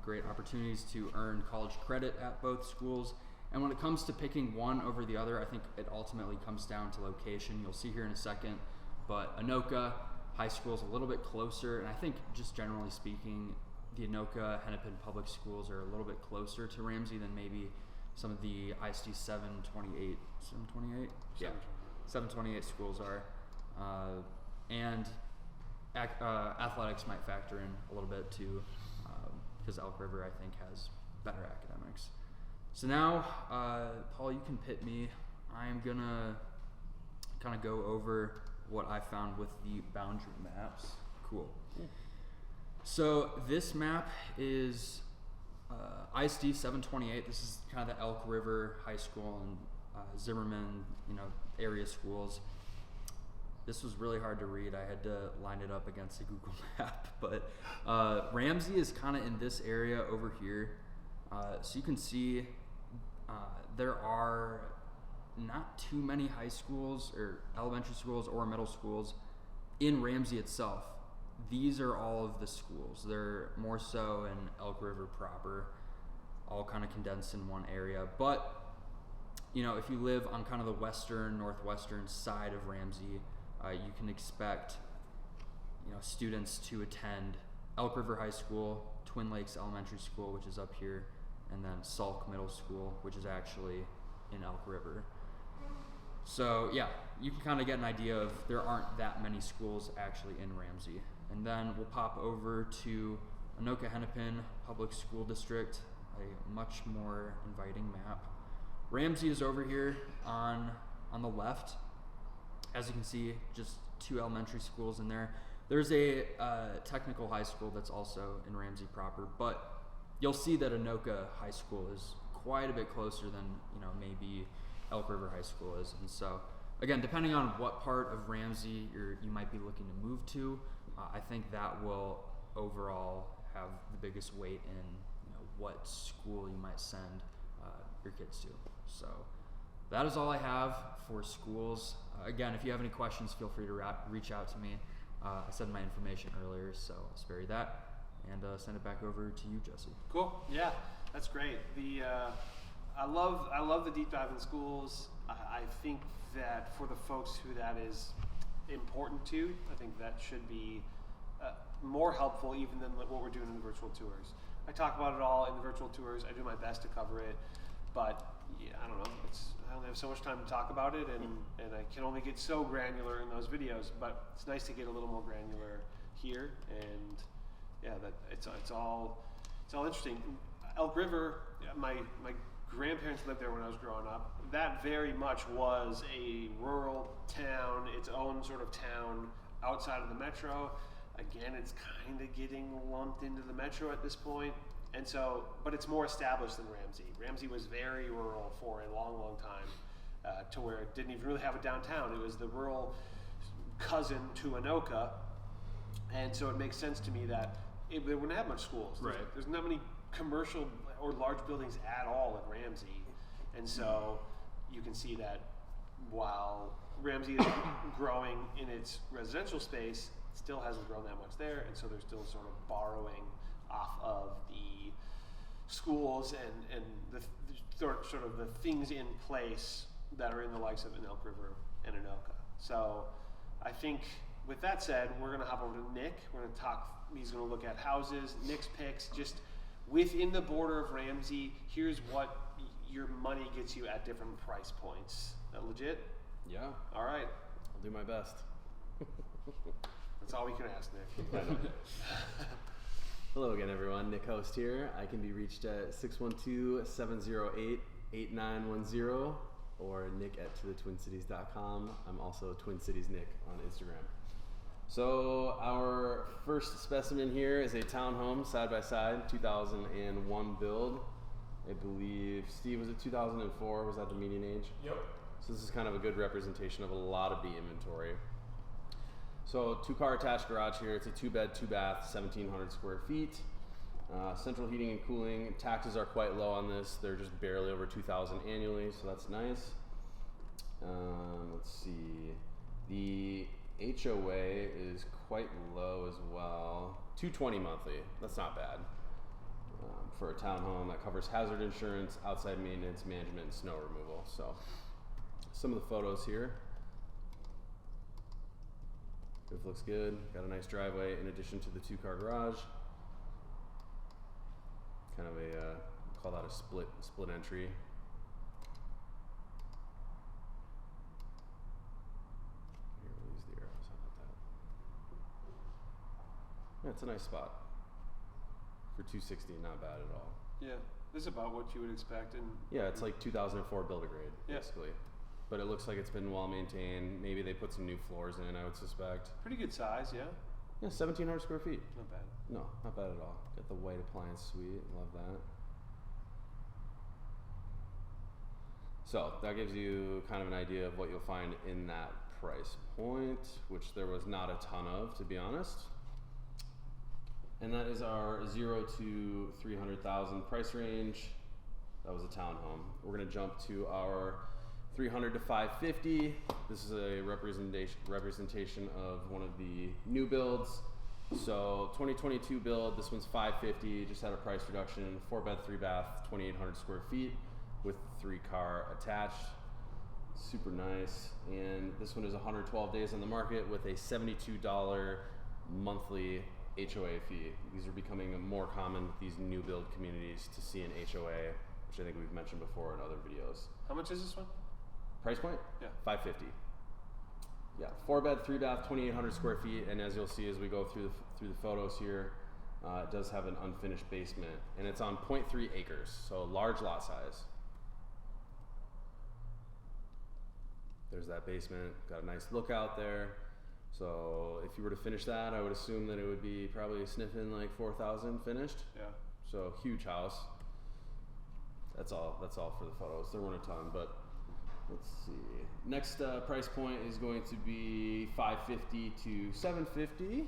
great opportunities to earn college credit at both schools. And when it comes to picking one over the other, I think it ultimately comes down to location. You'll see here in a second, but Anoka High School is a little bit closer, and I think just generally speaking, the Anoka Hennepin public schools are a little bit closer to Ramsey than maybe some of the ISD 728 schools are. And athletics might factor in a little bit too, because Elk River, I think, has better academics. So now, Paul, you can pit me. I'm gonna kind of go over what I found with the boundary maps. Cool. So this map is ISD 728. This is kind of the Elk River High School and Zimmerman, area schools. This was really hard to read. I had to line it up against a Google map, but Ramsey is kind of in this area over here. So you can see there are not too many high schools or elementary schools or middle schools in Ramsey itself. These are all of the schools. They're more so in Elk River proper, all kind of condensed in one area. But, if you live on kind of the western, northwestern side of Ramsey, you can expect, students to attend Elk River High School, Twin Lakes Elementary School, which is up here, and then Salk Middle School, which is actually in Elk River. So yeah, you can kind of get an idea of there aren't that many schools actually in Ramsey. And then we'll pop over to Anoka-Hennepin Public School District, a much more inviting map. Ramsey is over here on the left. As you can see, just 2 elementary schools in there. There's a technical high school that's also in Ramsey proper, but you'll see that Anoka High School is quite a bit closer than maybe Elk River High School is. And so again, depending on what part of Ramsey you might be looking to move to, I think that will overall have the biggest weight in what school you might send your kids to. So that is all I have for schools. Again, if you have any questions, feel free to reach out to me. I said my information earlier, so I'll spare you that and send it back over to you, Jesse. Cool. Yeah, that's great. I love the deep dive in schools. I think that for the folks who that is important to, I think that should be more helpful even than what we're doing in the virtual tours. I talk about it all in the virtual tours. I do my best to cover it, but yeah, I don't know. I only have so much time to talk about it, and I can only get so granular in those videos. But it's nice to get a little more granular here, and yeah, that it's all interesting. Elk River, my grandparents lived there when I was growing up. That very much was a rural town, its own sort of town outside of the metro. Again, it's kind of getting lumped into the metro at this point. And so, but it's more established than Ramsey. Ramsey was very rural for a long, long time, to where it didn't even really have a downtown. It was the rural cousin to Anoka. And so it makes sense to me that they wouldn't have much schools. There's not many commercial or large buildings at all in Ramsey. And so you can see that while Ramsey is growing in its residential space, it still hasn't grown that much there. And so they're still sort of borrowing off of the schools and the sort of the things in place that are in the likes of an Elk River and Anoka. So I think with that said, we're going to hop over to Nick. We're going to talk, he's going to look at houses, Nick's picks, just within the border of Ramsey. Here's what your money gets you at different price points. That legit? Yeah. All right. I'll do my best. That's all we can ask, Nick. Hello again, everyone. Nick Host here. I can be reached at 612-708-8910 or nick@tothetwincities.com. I'm also Twin Cities Nick on Instagram. So our first specimen here is a townhome side by side, 2001 build. I believe, Steve, was it 2004? Was that the median age? Yep. So this is kind of a good representation of a lot of the inventory. So 2-car attached garage here. It's a 2-bed, 2-bath, 1,700 square feet. Central heating and cooling. Taxes are quite low on this. They're just barely over $2,000 annually, so that's nice. Let's see. The HOA is quite low as well. $220 monthly. That's not bad for a townhome that covers hazard insurance, outside maintenance, management, and snow removal. So some of the photos here. Roof looks good. Got a nice driveway in addition to the 2-car garage. Kind of a call that a split entry. Here, we'll use the arrows. How about that? Yeah, it's a nice spot for 260. Not bad at all. Yeah, this is about what you would expect. And yeah, it's like 2004 builder grade, yeah. basically. but it looks like it's been well maintained. Maybe they put some new floors in, I would suspect. Pretty good size, yeah. Yeah, 1,700 square feet. Not bad. No, not bad at all. Got the white appliance suite. Love that. So that gives you kind of an idea of what you'll find in that price point, which there was not a ton of, to be honest. And that is our 0 to 300,000 price range. That was a townhome. We're gonna jump to our 300 to 550. This is a representation of one of the new builds. So 2022 build, this one's 550, just had a price reduction, 4 bed, 3 bath, 2,800 square feet with 3 car attached. Super nice. And this one is 112 days on the market with a $72 monthly HOA fee. These are becoming more common with these new build communities to see an HOA, which I think we've mentioned before in other videos. How much is this one? Price point? Yeah. 550. Yeah, 4 bed, 3 bath, 2,800 square feet, and as you'll see as we go through the photos here, it does have an unfinished basement, and it's on 0.3 acres, so large lot size. There's that basement, got a nice lookout there. So if you were to finish that, I would assume that it would be probably sniffing like 4,000 finished. Yeah. So huge house. That's all for the photos. There weren't a ton, but let's see. Next price point is going to be 550 to 750.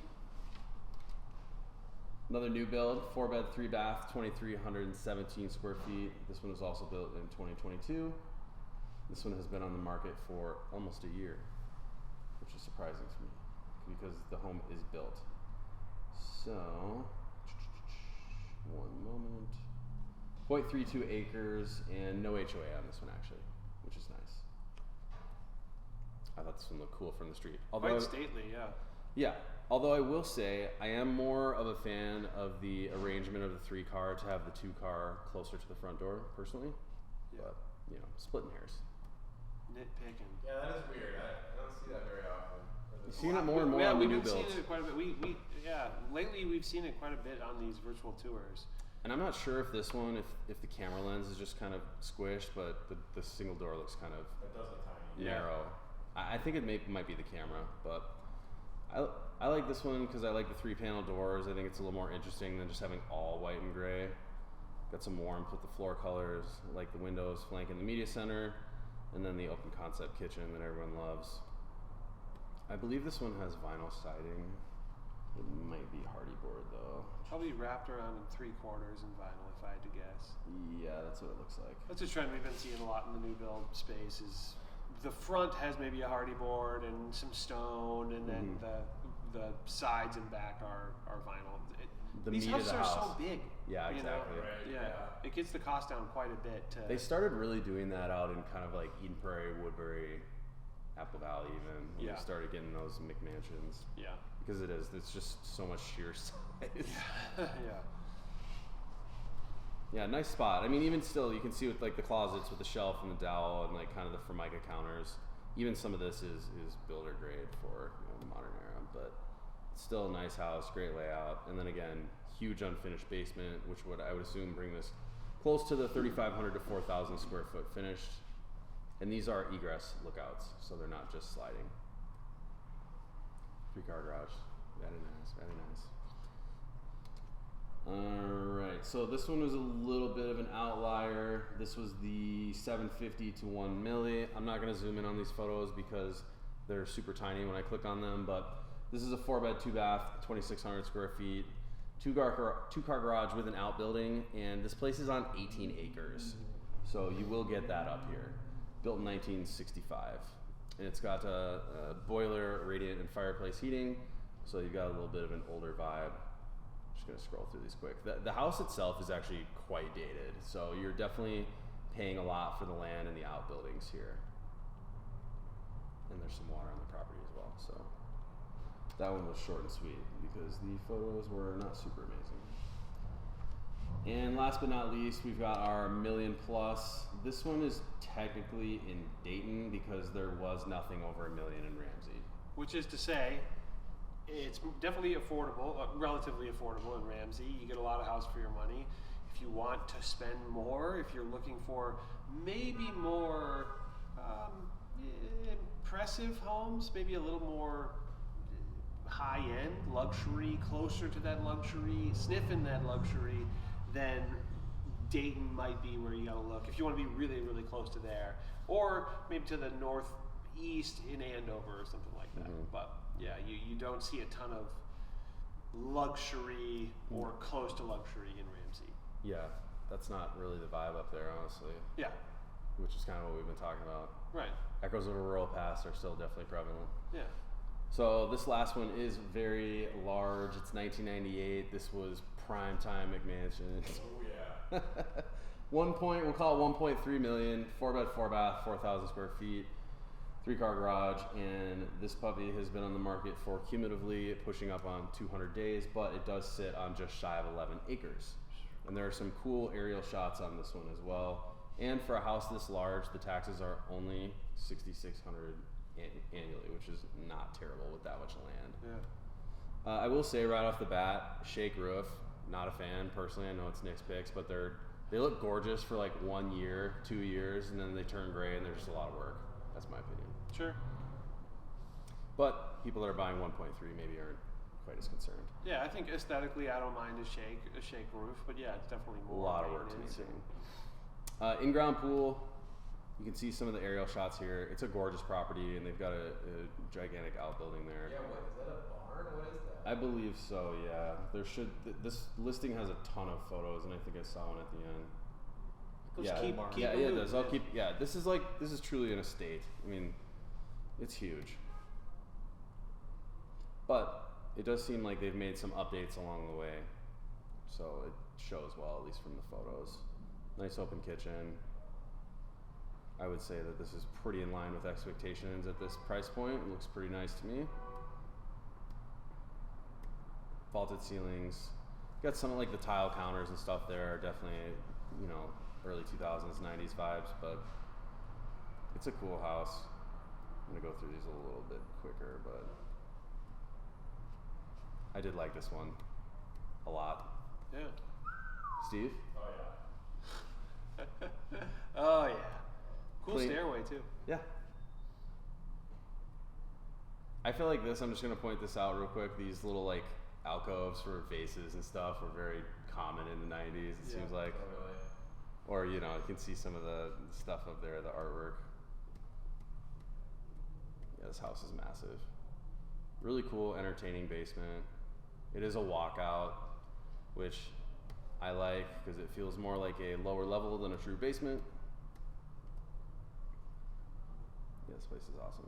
Another new build, 4 bed, 3 bath, 2,317 square feet. This one was also built in 2022. This one has been on the market for almost a year, which is surprising to me because the home is built. So, one moment. 0.32 acres and no HOA on this one actually, which is nice. I thought this one looked cool from the street. Although, Quite stately, yeah. yeah, although I will say I am more of a fan of the arrangement of the 3 car to have the 2 car closer to the front door personally. Yeah. But, you know, splitting hairs. Nitpicking. Yeah, that is weird. I don't see that very often. You've seen it more and more Yeah, on the we've new been builds. seeing it quite a bit. Lately we've seen it quite a bit on these virtual tours. And I'm not sure if this one, if the camera lens is just kind of squished, but the single door looks kind of It does look tiny. narrow. I think it might be the camera, but I like this one because I like the 3-panel doors. I think it's a little more interesting than just having all white and gray. Got some warmth with the floor colors. I like the windows flanking the media center, and then the open concept kitchen that everyone loves. I believe this one has vinyl siding. It might be hardy board though. Probably wrapped around in 3/4 in vinyl, if I had to guess. Yeah, that's what it looks like. That's a trend we've been seeing a lot in the new build space. Is the front has maybe a hardy board and some stone, and then the sides and back are vinyl. The These meat of houses the are house. so big. Yeah, you know? exactly. Right. Yeah, it gets the cost down quite a bit. They started really doing that out in kind of like Eden Prairie, Woodbury, Apple Valley even. When Yeah. we started getting those McMansions. Yeah. Because it's just so much sheer size. Yeah. Yeah, nice spot. I mean, even still, you can see with like the closets with the shelf and the dowel and like kind of the Formica counters. Even some of this is builder grade for the modern era, but it's still a nice house, great layout. And then again, huge unfinished basement, which I would assume bring this close to the 3,500 to 4,000 square foot finished. And these are egress lookouts, so they're not just sliding. 3-car garage, very nice, very nice. Alright, so this one was a little bit of an outlier. This was the 750 to 1 milli. I'm not going to zoom in on these photos because they're super tiny when I click on them, but this is a 4 bed, 2 bath, 2,600 square feet, 2-car garage with an outbuilding, and this place is on 18 acres. So you will get that up here. Built in 1965. And it's got a boiler, radiant, and fireplace heating, so you've got a little bit of an older vibe. Just gonna scroll through these quick. The house itself is actually quite dated, so you're definitely paying a lot for the land and the outbuildings here. And there's some water on the property as well, so that one was short and sweet because the photos were not super amazing. And last but not least, we've got our million plus. This one is technically in Dayton because there was nothing over $1 million in Ramsey. Which is to say, it's definitely affordable, relatively affordable in Ramsey. You get a lot of house for your money. If you want to spend more, if you're looking for maybe more impressive homes, maybe a little more high end, luxury, closer to that luxury, sniffing that luxury, than Dayton might be where you gotta look if you want to be really, really close to there, or maybe to the northeast in Andover or something like that. But yeah, you don't see a ton of luxury or close to luxury in Ramsey. Yeah, that's not really the vibe up there, honestly. Yeah, Which is kind of what we've been talking about. right. Echoes of a rural past are still definitely prevalent. Yeah. So this last one is very large. It's 1998. This was prime time McMansion. Oh yeah. We'll call it 1.3 million, 4-bed, 4-bath, 4,000 square feet, 3-car garage, and this puppy has been on the market for cumulatively pushing up on 200 days, but it does sit on just shy of 11 acres. And there are some cool aerial shots on this one as well. And for a house this large, the taxes are only $6,600 annually, which is not terrible with that much land. Yeah. I will say right off the bat, shake roof, not a fan personally. I know it's Nick's picks, but they look gorgeous for like 1 year, 2 years, and then they turn gray and they're just a lot of work. That's my opinion. Sure. But people that are buying 1.3 maybe aren't quite as concerned. Yeah, I think aesthetically, I don't mind a shake roof, but yeah, it's definitely A more lot of work to maintenance maintain. In-ground pool. You can see some of the aerial shots here. It's a gorgeous property, and they've got a gigantic outbuilding there. Yeah, what is that, a barn? What is that? I believe so. Yeah, this listing has a ton of photos, and I think I saw one at the end. Let's yeah, keep yeah, it it moving, does. I'll man. keep. Yeah, this is truly an estate. I mean, it's huge, but it does seem like they've made some updates along the way, so it shows well, at least from the photos. Nice open kitchen. I would say that this is pretty in line with expectations at this price point. It looks pretty nice to me. Vaulted ceilings. Got some of like the tile counters and stuff there are definitely, early 2000s, 90s vibes, but it's a cool house. I'm gonna go through these a little bit quicker, but I did like this one a lot. Yeah. Steve? Oh yeah. Oh yeah. Cool Clean. stairway too. Yeah. I feel like this, I'm just going to point this out real quick. These little like alcoves for vases and stuff were very common in the 90s, it seems like. Totally. Or, you can see some of the stuff up there, the artwork. Yeah, this house is massive. Really cool, entertaining basement. It is a walkout, which I like because it feels more like a lower level than a true basement. Yeah, this place is awesome.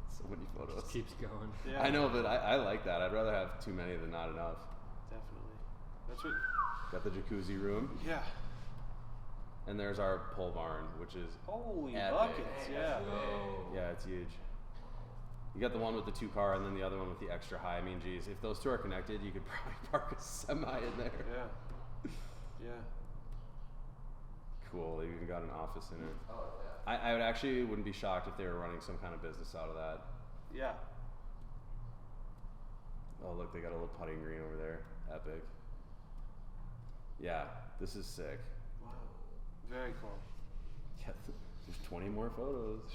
So many photos. Just keeps going. Yeah. I know, but I like that. I'd rather have too many than not enough. Definitely. That's what. Got the jacuzzi room, Yeah. and there's our pole barn, which is Holy Epic. buckets. Yeah. yeah, it's huge. You got the one with the 2-car, and then the other one with the extra high. I mean, geez, if those two are connected, you could probably park a semi in there. Yeah. Yeah. Cool. They even got an office in it. Oh yeah. I would actually wouldn't be shocked if they were running some kind of business out of that. Yeah. Oh, look, they got a little putting green over there. Epic. Yeah, this is sick. Wow. Very cool. Yeah, there's 20 more photos.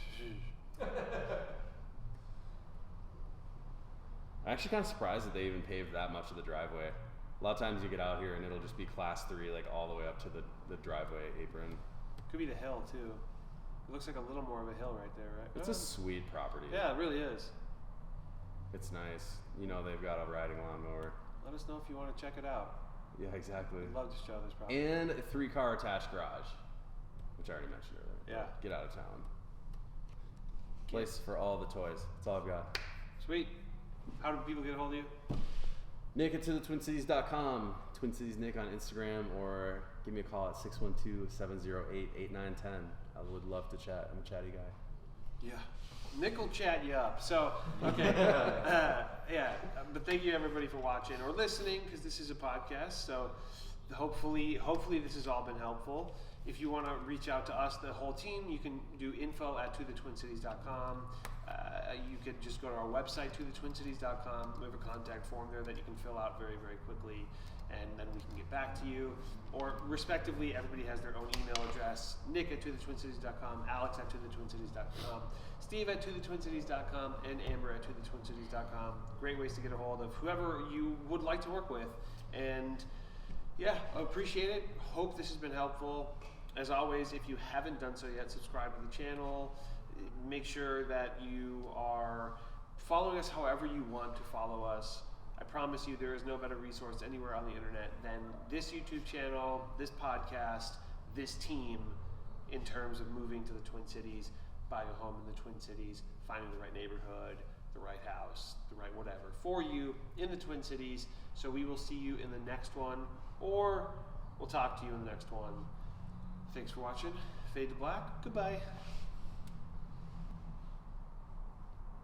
I'm actually kind of surprised that they even paved that much of the driveway. A lot of times you get out here and it'll just be class 3, like all the way up to the driveway apron. Could be the hill too. It looks like a little more of a hill right there, right? It's a sweet property. Yeah, it really is. It's nice. They've got a riding lawnmower. Let us know if you want to check it out. Yeah, exactly. I'd love to show this property. And a 3-car attached garage, which I already mentioned earlier. Yeah. Get out of town. Place for all the toys. That's all I've got. Sweet. How do people get a hold of you? Nick at tothetwincities.com, Twin Cities Nick on Instagram, or give me a call at 612-708-8910. I would love to chat. I'm a chatty guy. Yeah. Nick will chat you up. So, okay. But thank you everybody for watching or listening, because this is a podcast. So hopefully this has all been helpful. If you want to reach out to us, the whole team, you can do info@tothetwincities.com. You could just go to our website, tothetwincities.com. We have a contact form there that you can fill out very, very quickly. and then we can get back to you. Or respectively, everybody has their own email address. Nick at tothetwincities.com, Alex at tothetwincities.com, Steve at tothetwincities.com, and Amber at tothetwincities.com. Great ways to get a hold of whoever you would like to work with. And yeah, I appreciate it. Hope this has been helpful. As always, if you haven't done so yet, subscribe to the channel. Make sure that you are following us however you want to follow us. I promise you there is no better resource anywhere on the internet than this YouTube channel, this podcast, this team in terms of moving to the Twin Cities, buying a home in the Twin Cities, finding the right neighborhood, the right house, the right whatever for you in the Twin Cities. So we will see you in the next one, or we'll talk to you in the next one. Thanks for watching. Fade to black. Goodbye.